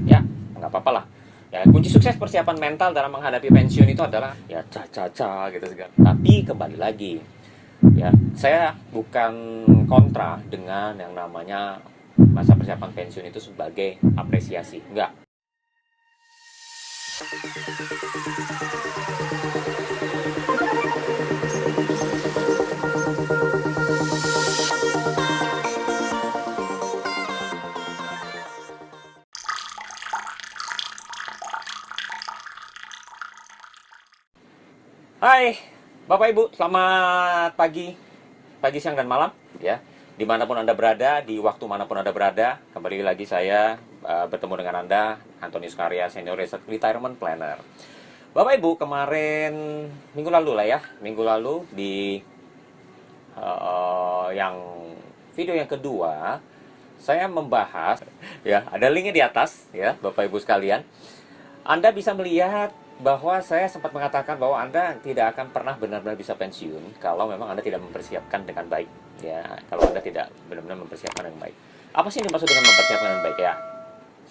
Ya, nggak apa-apa lah. Ya, kunci sukses persiapan mental dalam menghadapi pensiun itu adalah ya ca gitu segala. Tapi kembali lagi, ya saya bukan kontra dengan yang namanya masa persiapan pensiun itu sebagai apresiasi. Enggak. Hai, Bapak Ibu, selamat pagi, siang, dan malam, ya. Dimanapun Anda berada, di waktu manapun Anda berada, kembali lagi saya bertemu dengan Anda, Antonius Karya, Senior Retirement Planner. Bapak Ibu, kemarin minggu lalu lah ya, minggu lalu di yang video yang kedua, saya membahas, ya, ada linknya di atas, ya, Bapak Ibu sekalian. Anda bisa melihat bahwa saya sempat mengatakan bahwa Anda tidak akan pernah benar-benar bisa pensiun kalau memang Anda tidak mempersiapkan dengan baik. Ya, kalau Anda tidak benar-benar mempersiapkan dengan baik. Apa sih yang dimaksud dengan mempersiapkan dengan baik ya?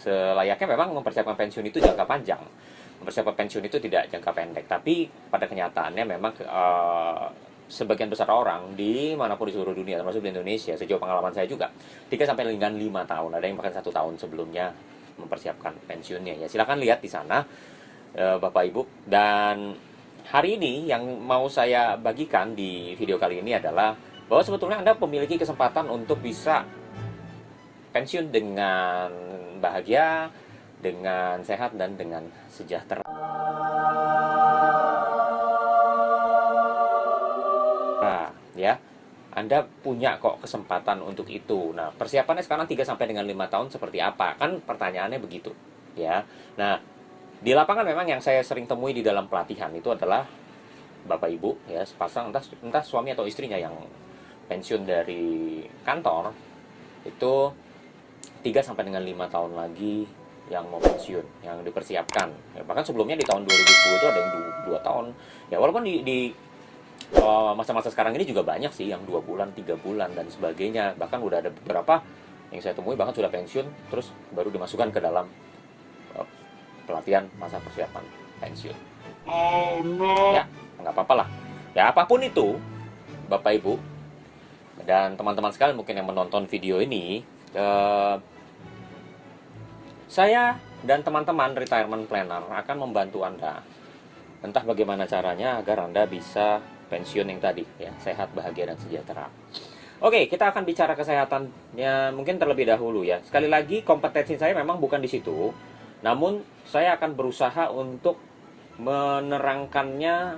Selayaknya memang mempersiapkan pensiun itu jangka panjang. Mempersiapkan pensiun itu tidak jangka pendek. Tapi pada kenyataannya memang sebagian besar orang di manapun di seluruh dunia, termasuk di Indonesia, sejauh pengalaman saya juga, 3 sampai dengan 5 tahun, ada yang bahkan 1 tahun sebelumnya mempersiapkan pensiunnya. Ya, silakan lihat di sana, Bapak Ibu. Dan hari ini yang mau saya bagikan di video kali ini adalah bahwa sebetulnya Anda memiliki kesempatan untuk bisa pensiun dengan bahagia, dengan sehat, dan dengan sejahtera. Ya, Anda punya kok kesempatan untuk itu. Nah, persiapannya sekarang 3 sampai dengan 5 tahun seperti apa? Kan pertanyaannya begitu, ya. Nah, di lapangan memang yang saya sering temui di dalam pelatihan itu adalah Bapak Ibu, ya, sepasang entah suami atau istrinya yang pensiun dari kantor itu 3 sampai dengan 5 tahun lagi yang mau pensiun, yang dipersiapkan. Ya, bahkan sebelumnya di tahun 2010 itu ada yang 2 tahun. Ya, walaupun di masa-masa sekarang ini juga banyak sih yang 2 bulan, 3 bulan, dan sebagainya. Bahkan udah ada beberapa yang saya temui bahkan sudah pensiun, terus baru dimasukkan ke dalam uh, pelatihan masa persiapan pensiun. Oh no. Ya, nggak apa-apa lah. Ya, apapun itu, Bapak Ibu dan teman-teman sekalian mungkin yang menonton video ini, saya dan teman-teman retirement planner akan membantu Anda. Entah bagaimana caranya agar Anda bisa pensiun yang tadi, ya, sehat, bahagia, dan sejahtera. Oke, kita akan bicara kesehatannya mungkin terlebih dahulu ya. Sekali lagi, kompetensi saya memang bukan di situ, namun saya akan berusaha untuk menerangkannya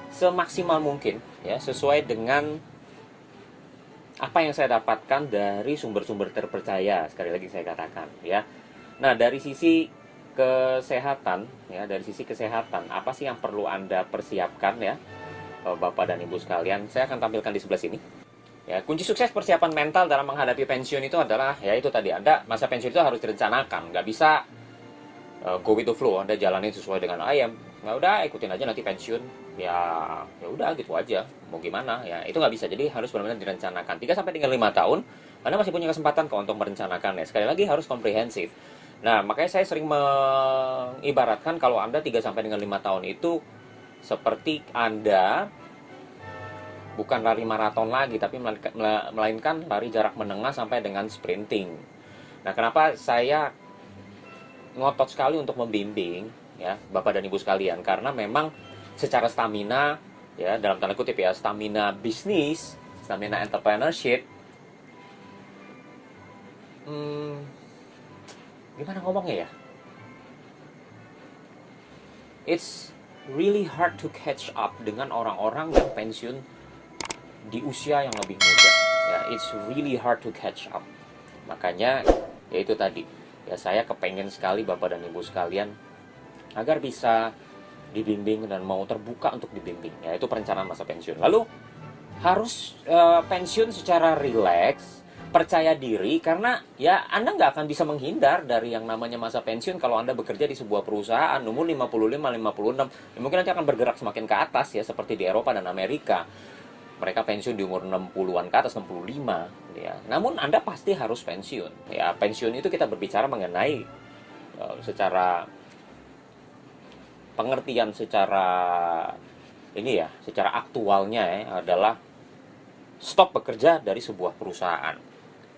semaksimal mungkin, ya, sesuai dengan apa yang saya dapatkan dari sumber-sumber terpercaya. Sekali lagi saya katakan, ya. Nah, dari sisi kesehatan, ya, dari sisi kesehatan, apa sih yang perlu Anda persiapkan, ya, Bapak dan Ibu sekalian? Saya akan tampilkan di sebelah sini. Ya, kunci sukses persiapan mental dalam menghadapi pensiun itu adalah, ya, itu tadi, Anda masa pensiun itu harus direncanakan. Nggak bisa go with the flow, Anda jalanin sesuai dengan ayam. Nggak, udah ikutin aja nanti pensiun. Ya, ya udah gitu aja. Mau gimana? Ya, itu nggak bisa. Jadi harus benar-benar direncanakan. 3 sampai dengan 5 tahun, Anda masih punya kesempatan kok untuk merencanakan, ya. Sekali lagi harus komprehensif. Nah, makanya saya sering mengibaratkan kalau Anda 3 sampai dengan 5 tahun itu seperti Anda bukan lari maraton lagi, tapi melainkan lari jarak menengah sampai dengan sprinting. Nah, kenapa saya ngotot sekali untuk membimbing, ya, Bapak dan Ibu sekalian? Karena memang secara stamina, ya, dalam tanda kutip ya, stamina bisnis, stamina entrepreneurship, gimana ngomongnya ya? It's really hard to catch up dengan orang-orang yang pensiun di usia yang lebih muda. Ya, it's really hard to catch up. Makanya, ya itu tadi. Ya, saya kepengen sekali Bapak dan Ibu sekalian agar bisa dibimbing dan mau terbuka untuk dibimbing. Ya, itu perencanaan masa pensiun. Lalu harus pensiun secara rileks, percaya diri, karena ya Anda nggak akan bisa menghindar dari yang namanya masa pensiun kalau Anda bekerja di sebuah perusahaan umur 55, 56. Ya, mungkin nanti akan bergerak semakin ke atas, ya, seperti di Eropa dan Amerika. Mereka pensiun di umur 60-an ke atas, 65, ya. Namun Anda pasti harus pensiun. Ya, pensiun itu kita berbicara mengenai secara pengertian, secara ini ya, secara aktualnya ya, adalah stop bekerja dari sebuah perusahaan.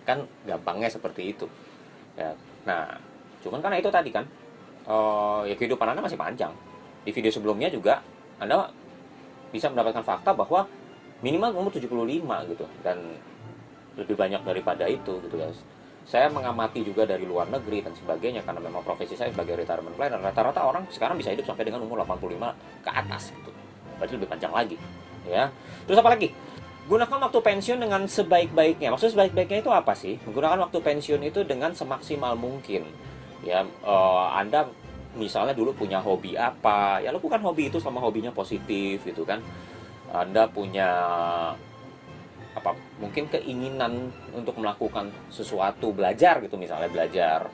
Kan gampangnya seperti itu ya. Nah, cuman karena itu tadi kan, ya kehidupan Anda masih panjang. Di video sebelumnya juga Anda bisa mendapatkan fakta bahwa minimal umur 75 gitu, dan lebih banyak daripada itu gitu guys. Saya mengamati juga dari luar negeri dan sebagainya, karena memang profesi saya sebagai retirement planner. Rata-rata orang sekarang bisa hidup sampai dengan umur 85 ke atas gitu. Berarti lebih panjang lagi ya. Terus apa lagi? Gunakan waktu pensiun dengan sebaik-baiknya. Maksud sebaik-baiknya itu apa sih? Menggunakan waktu pensiun itu dengan semaksimal mungkin. Ya, Anda misalnya dulu punya hobi apa, ya lakukan hobi itu sama hobinya positif gitu kan. Anda punya apa, mungkin keinginan untuk melakukan sesuatu, belajar gitu, misalnya belajar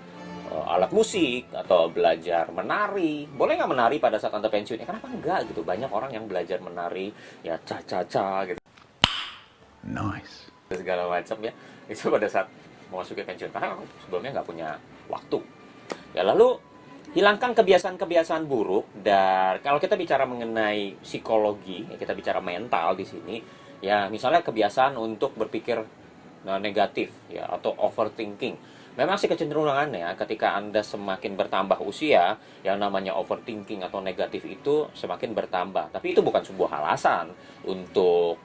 alat musik atau belajar menari. Boleh nggak menari pada saat Anda pensiun? Ya kenapa enggak gitu. Banyak orang yang belajar menari ya ca-ca-ca gitu. Nice. Segala macam ya. Itu pada saat mau masuk ke pensiun. Karena aku sebelumnya nggak punya waktu. Ya lalu hilangkan kebiasaan-kebiasaan buruk. Dan kalau kita bicara mengenai psikologi, ya kita bicara mental di sini. Ya misalnya kebiasaan untuk berpikir negatif ya, atau overthinking. Memang sih kecenderungannya ketika Anda semakin bertambah usia, yang namanya overthinking atau negatif itu semakin bertambah. Tapi itu bukan sebuah alasan untuk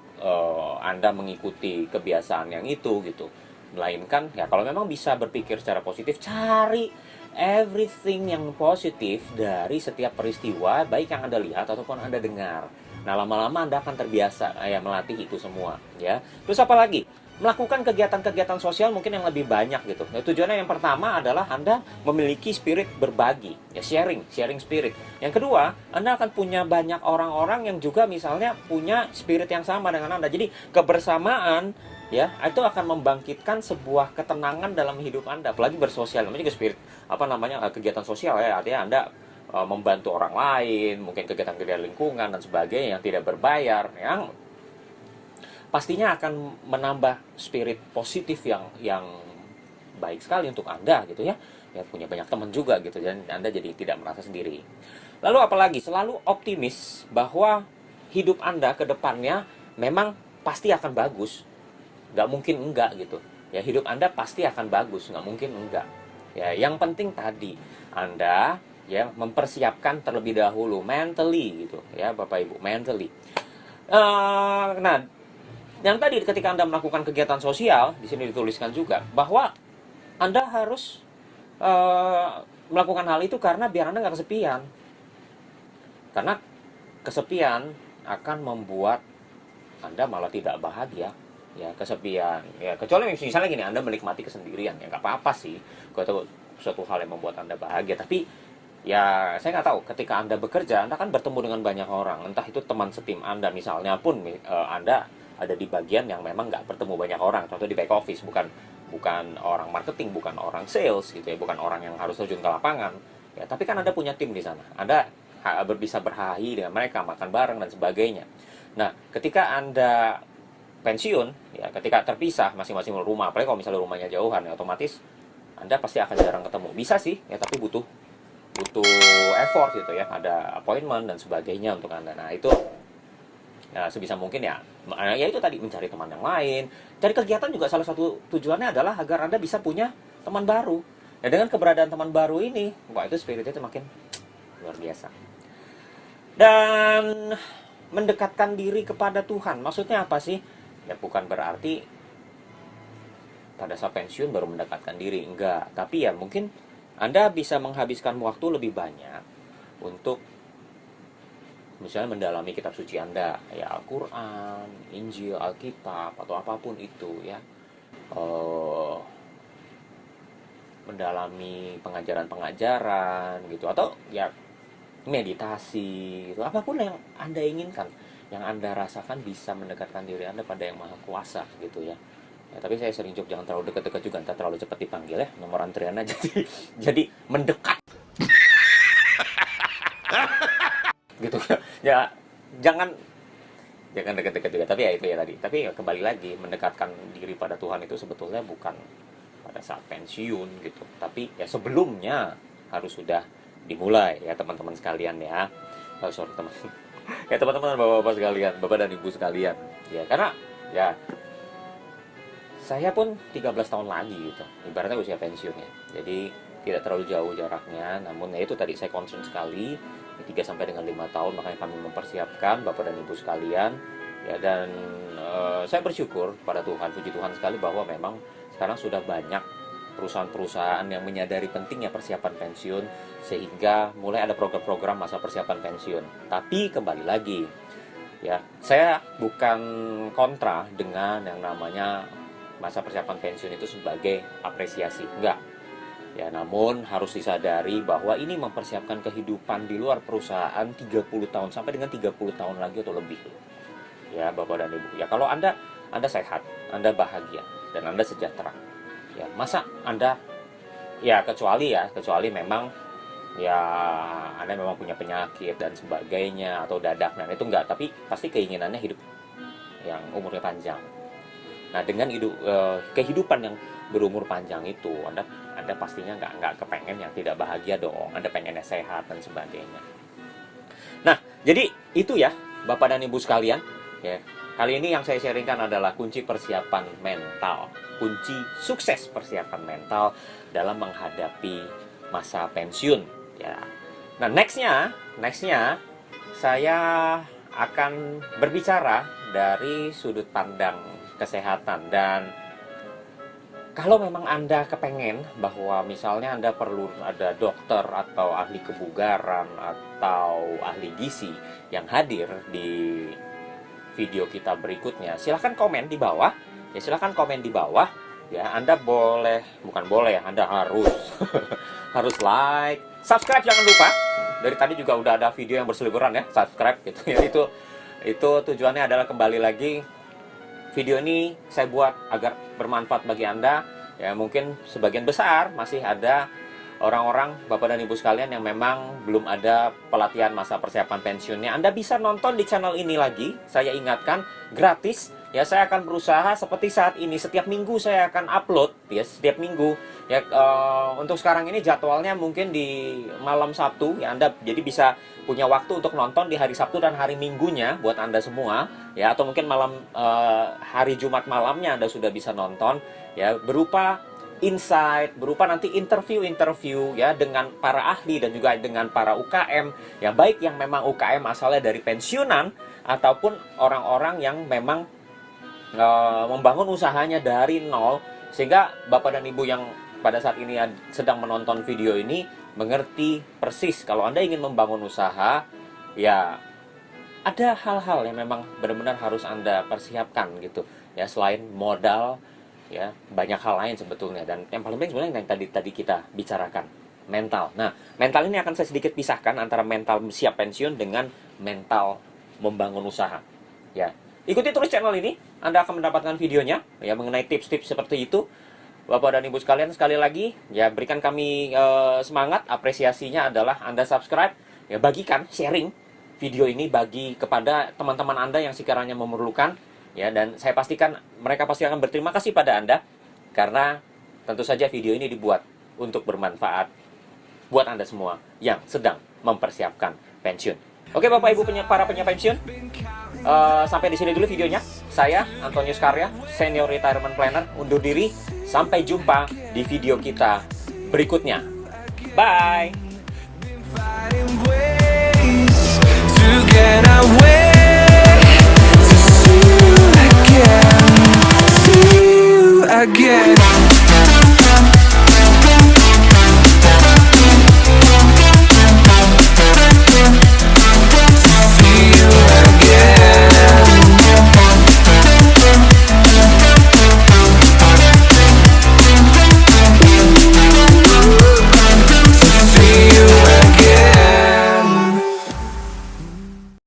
Anda mengikuti kebiasaan yang itu gitu. Melainkan ya kalau memang bisa berpikir secara positif, cari everything yang positif dari setiap peristiwa, baik yang Anda lihat ataupun Anda dengar. Nah, lama-lama Anda akan terbiasa ya melatih itu semua ya. Terus apa lagi? Melakukan kegiatan-kegiatan sosial mungkin yang lebih banyak gitu. Nah, tujuannya yang pertama adalah Anda memiliki spirit berbagi, ya sharing spirit. Yang kedua, Anda akan punya banyak orang-orang yang juga misalnya punya spirit yang sama dengan Anda. Jadi kebersamaan ya itu akan membangkitkan sebuah ketenangan dalam hidup Anda, apalagi bersosial. Namanya juga spirit kegiatan sosial ya, artinya Anda membantu orang lain, mungkin kegiatan-kegiatan lingkungan dan sebagainya yang tidak berbayar, yang pastinya akan menambah spirit positif yang baik sekali untuk Anda gitu ya. Ya punya banyak teman juga gitu, dan Anda jadi tidak merasa sendiri. Lalu apalagi, selalu optimis bahwa hidup Anda ke depannya memang pasti akan bagus. Nggak mungkin enggak gitu. Ya hidup Anda pasti akan bagus, nggak mungkin enggak. Ya yang penting tadi Anda ya mempersiapkan terlebih dahulu mentally gitu ya Bapak Ibu, mentally. Nah, yang tadi ketika Anda melakukan kegiatan sosial, di sini dituliskan juga bahwa Anda harus melakukan hal itu karena biar Anda nggak kesepian. Karena kesepian akan membuat Anda malah tidak bahagia. Ya, kesepian. Ya, kecuali misalnya gini, Anda menikmati kesendirian, ya nggak apa-apa sih. Kalau suatu hal yang membuat Anda bahagia, tapi ya saya nggak tahu, ketika Anda bekerja, Anda kan bertemu dengan banyak orang, entah itu teman setim Anda misalnya pun, Anda ada di bagian yang memang nggak bertemu banyak orang, contoh di back office, bukan orang marketing, bukan orang sales gitu ya, bukan orang yang harus terjun ke lapangan ya, tapi kan Anda punya tim di sana, Anda bisa berhahi dengan mereka, makan bareng dan sebagainya. Nah, ketika Anda pensiun ya, ketika terpisah masing-masing rumah, apalagi kalau misalnya rumahnya jauhan ya, otomatis Anda pasti akan jarang ketemu. Bisa sih ya, tapi butuh effort gitu ya, ada appointment dan sebagainya untuk Anda. Nah itu ya sebisa mungkin ya itu tadi, mencari teman yang lain, cari kegiatan juga. Salah satu tujuannya adalah agar Anda bisa punya teman baru. Ya dengan keberadaan teman baru ini, wah itu spiritnya itu makin luar biasa. Dan mendekatkan diri kepada Tuhan, maksudnya apa sih? Ya bukan berarti pada saat pensiun baru mendekatkan diri, enggak. Tapi ya mungkin Anda bisa menghabiskan waktu lebih banyak untuk misalnya mendalami kitab suci Anda, ya Al-Quran, Injil, Alkitab, atau apapun itu ya. Mendalami pengajaran-pengajaran gitu, atau ya meditasi gitu, apapun yang Anda inginkan, yang Anda rasakan bisa mendekatkan diri Anda pada yang maha kuasa gitu ya. Ya, tapi saya sering jok, jangan terlalu dekat-dekat juga, ntar terlalu cepat dipanggil ya, nomor antriannya jadi mendekat gitu ya. Jangan dekat-dekat juga, tapi ya itu ya tadi. Tapi ya kembali lagi, mendekatkan diri pada Tuhan itu sebetulnya bukan pada saat pensiun gitu, tapi ya sebelumnya harus sudah dimulai ya teman-teman sekalian ya. Oh, sorry teman. Ya teman-teman, bapak-bapak sekalian, bapak dan ibu sekalian. Ya karena ya saya pun 13 tahun lagi gitu. Ibaratnya usia pensiun ya. Jadi tidak terlalu jauh jaraknya, namun ya itu tadi saya concern sekali 3 sampai dengan 5 tahun, makanya kami mempersiapkan bapak dan ibu sekalian ya. Dan saya bersyukur pada Tuhan, puji Tuhan sekali bahwa memang sekarang sudah banyak perusahaan-perusahaan yang menyadari pentingnya persiapan pensiun, sehingga mulai ada program-program masa persiapan pensiun. Tapi kembali lagi ya, saya bukan kontra dengan yang namanya masa persiapan pensiun itu sebagai apresiasi, enggak ya. Namun harus disadari bahwa ini mempersiapkan kehidupan di luar perusahaan 30 tahun sampai dengan 30 tahun lagi atau lebih ya bapak dan ibu ya. Kalau anda sehat, anda bahagia, dan anda sejahtera ya, masa anda ya, kecuali memang ya anda memang punya penyakit dan sebagainya atau dadak, dan itu enggak, tapi pasti keinginannya hidup yang umurnya panjang. Nah dengan kehidupan yang berumur panjang itu, anda pastinya nggak kepengen yang tidak bahagia dong. Anda pengennya sehat dan sebagainya. Nah jadi itu ya bapak dan ibu sekalian ya. Kali ini yang saya sharingkan adalah kunci persiapan mental, kunci sukses persiapan mental dalam menghadapi masa pensiun ya. Nah nextnya saya akan berbicara dari sudut pandang kesehatan. Dan kalau memang Anda kepengen bahwa misalnya Anda perlu ada dokter atau ahli kebugaran atau ahli gizi yang hadir di video kita berikutnya, silahkan komen di bawah ya, silahkan komen di bawah ya. Anda Anda harus harus like, subscribe, jangan lupa. Dari tadi juga udah ada video yang berseliweran ya, subscribe gitu ya. Itu tujuannya adalah, kembali lagi, video ini saya buat agar bermanfaat bagi Anda ya. Mungkin sebagian besar masih ada orang-orang bapak dan ibu sekalian yang memang belum ada pelatihan masa persiapan pensiunnya. Anda bisa nonton di channel ini lagi, saya ingatkan, gratis ya. Saya akan berusaha seperti saat ini, setiap minggu saya akan upload ya, setiap minggu ya. Untuk sekarang ini jadwalnya mungkin di malam Sabtu ya. Anda jadi bisa punya waktu untuk nonton di hari Sabtu dan hari Minggunya buat Anda semua ya, atau mungkin malam hari Jumat malamnya Anda sudah bisa nonton ya, berupa insight, berupa nanti interview ya dengan para ahli dan juga dengan para UKM ya, baik yang memang UKM asalnya dari pensiunan ataupun orang-orang yang memang membangun usahanya dari nol, sehingga bapak dan ibu yang pada saat ini sedang menonton video ini mengerti persis kalau Anda ingin membangun usaha ya, ada hal-hal yang memang benar-benar harus Anda persiapkan gitu ya. Selain modal ya, banyak hal lain sebetulnya, dan yang paling penting sebenarnya yang tadi kita bicarakan, mental. Nah, mental ini akan saya sedikit pisahkan antara mental siap pensiun dengan mental membangun usaha ya. Ikuti terus channel ini, Anda akan mendapatkan videonya ya mengenai tips-tips seperti itu. Bapak dan ibu sekalian, sekali lagi ya, berikan kami semangat. Apresiasinya adalah Anda subscribe ya, bagikan, sharing video ini bagi kepada teman-teman Anda yang sekiranya memerlukan ya, dan saya pastikan mereka pasti akan berterima kasih pada Anda, karena tentu saja video ini dibuat untuk bermanfaat buat Anda semua yang sedang mempersiapkan pensiun. Oke Bapak Ibu para penyia pensiun, sampai di sini dulu videonya. Saya Antonius Karya, Senior Retirement Planner, undur diri. Sampai jumpa di video kita berikutnya. Bye.